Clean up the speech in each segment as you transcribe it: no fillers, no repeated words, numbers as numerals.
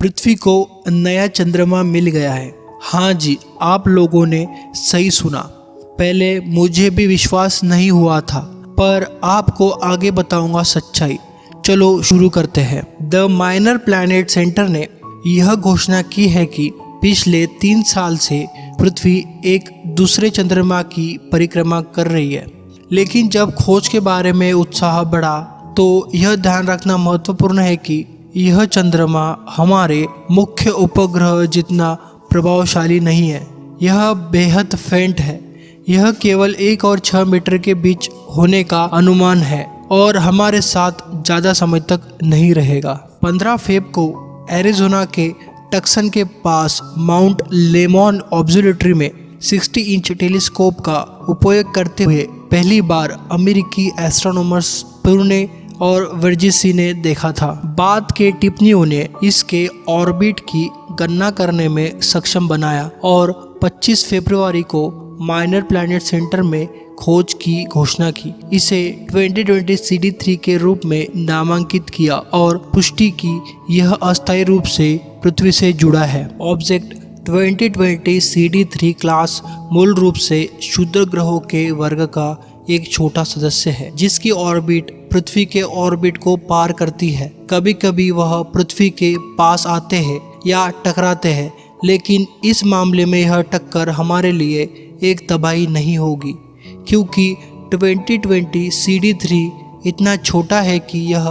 पृथ्वी को नया चंद्रमा मिल गया है। हाँ जी, आप लोगों ने सही सुना। पहले मुझे भी विश्वास नहीं हुआ था, पर आपको आगे बताऊंगा सच्चाई। चलो शुरू करते हैं। द माइनर प्लैनेट सेंटर ने यह घोषणा की है कि पिछले 3 साल से पृथ्वी एक दूसरे चंद्रमा की परिक्रमा कर रही है। लेकिन जब खोज के बारे में उत्साह बढ़ा तो यह ध्यान रखना महत्वपूर्ण है कि यह चंद्रमा हमारे मुख्य उपग्रह जितना प्रभावशाली नहीं है। यह बेहद फेंट है। यह केवल 1 और 6 मीटर के बीच होने का अनुमान है और हमारे साथ ज़्यादा समय तक नहीं रहेगा। 15 फरवरी को एरिज़ोना के टक्सन के पास माउंट लेमॉन ऑब्जर्वेटरी में 60 इंच टेलीस्कोप का उपयोग करते हुए पहली बार अमेरिकी एस्ट्रोनॉमर्स पुरने और वर्जिसी ने देखा था। बाद के टिप्पणियों ने इसके ऑर्बिट की गणना करने में सक्षम बनाया और 25 फरवरी को माइनर प्लैनेट सेंटर में खोज की घोषणा की। इसे 2020 CD3 के रूप में नामांकित किया और पुष्टि की यह अस्थायी रूप से पृथ्वी से जुड़ा है। ऑब्जेक्ट 2020 CD3 क्लास मूल रूप से क्षुद्र ग्रहों के वर्ग का एक छोटा सदस्य है, जिसकी ऑर्बिट पृथ्वी के ऑर्बिट को पार करती है। कभी कभी वह पृथ्वी के पास आते हैं या टकराते हैं, लेकिन इस मामले में यह टक्कर हमारे लिए एक तबाही नहीं होगी, क्योंकि 2020 CD3 इतना छोटा है कि यह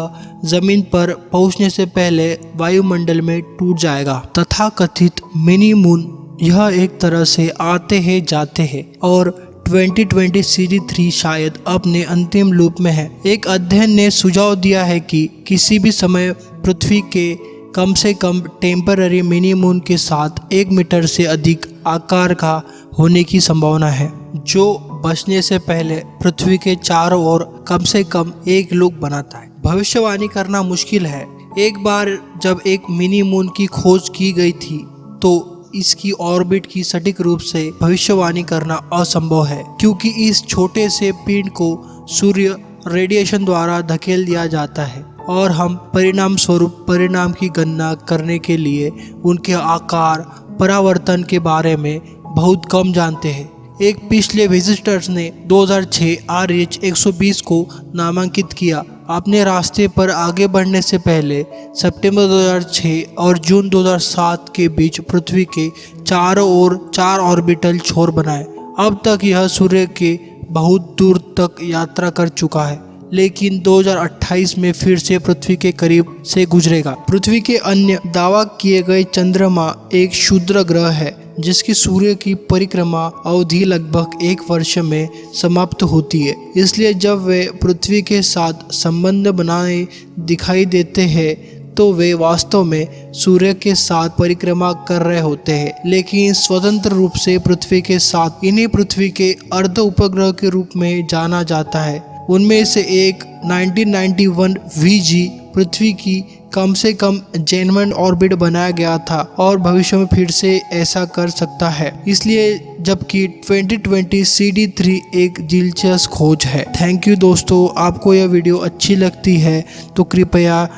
जमीन पर पहुंचने से पहले वायुमंडल में टूट जाएगा। तथाकथित मिनी मून यह एक तरह से आते हैं जाते हैं और 2020 CD3 शायद अपने अंतिम लूप में है। एक अध्ययन ने सुझाव दिया है कि किसी भी समय पृथ्वी के कम से कम टेम्पररी मिनी मून के साथ 1 मीटर से अधिक आकार का होने की संभावना है, जो बचने से पहले पृथ्वी के चारों ओर कम से कम एक लूप बनाता है। भविष्यवाणी करना मुश्किल है। एक बार जब एक मिनी मून की खोज की गई थी तो इसकी ऑर्बिट की सटीक रूप से भविष्यवाणी करना असंभव है, क्योंकि इस छोटे से पिंड को सूर्य रेडिएशन द्वारा धकेल दिया जाता है और हम परिणाम स्वरूप परिणाम की गणना करने के लिए उनके आकार परावर्तन के बारे में बहुत कम जानते हैं। एक पिछले विजिटर्स ने 2006 RH 120 को नामांकित किया। अपने रास्ते पर आगे बढ़ने से पहले सितंबर 2006 और जून 2007 के बीच पृथ्वी के चारों ओर 4 ऑर्बिटल छोर बनाए। अब तक यह सूर्य के बहुत दूर तक यात्रा कर चुका है, लेकिन 2028 में फिर से पृथ्वी के करीब से गुजरेगा। पृथ्वी के अन्य दावा किए गए चंद्रमा एक क्षुद्र ग्रह है, जिसकी सूर्य की परिक्रमा अवधि लगभग 1 वर्ष में समाप्त होती है। इसलिए जब वे पृथ्वी के साथ संबंध बनाए दिखाई देते हैं तो वे वास्तव में सूर्य के साथ परिक्रमा कर रहे होते हैं, लेकिन स्वतंत्र रूप से पृथ्वी के साथ। इन्हें पृथ्वी के अर्ध उपग्रह के रूप में जाना जाता है। उनमें से एक 1991 VG पृथ्वी की कम से कम जेन्युइन ऑर्बिट बनाया गया था और भविष्य में फिर से ऐसा कर सकता है। इसलिए जबकि 2020 CD3 एक दिलचस्प खोज है। थैंक यू दोस्तों, आपको यह वीडियो अच्छी लगती है तो कृपया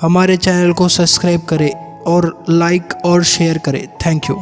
हमारे चैनल को सब्सक्राइब करें और लाइक और शेयर करें। Thank you.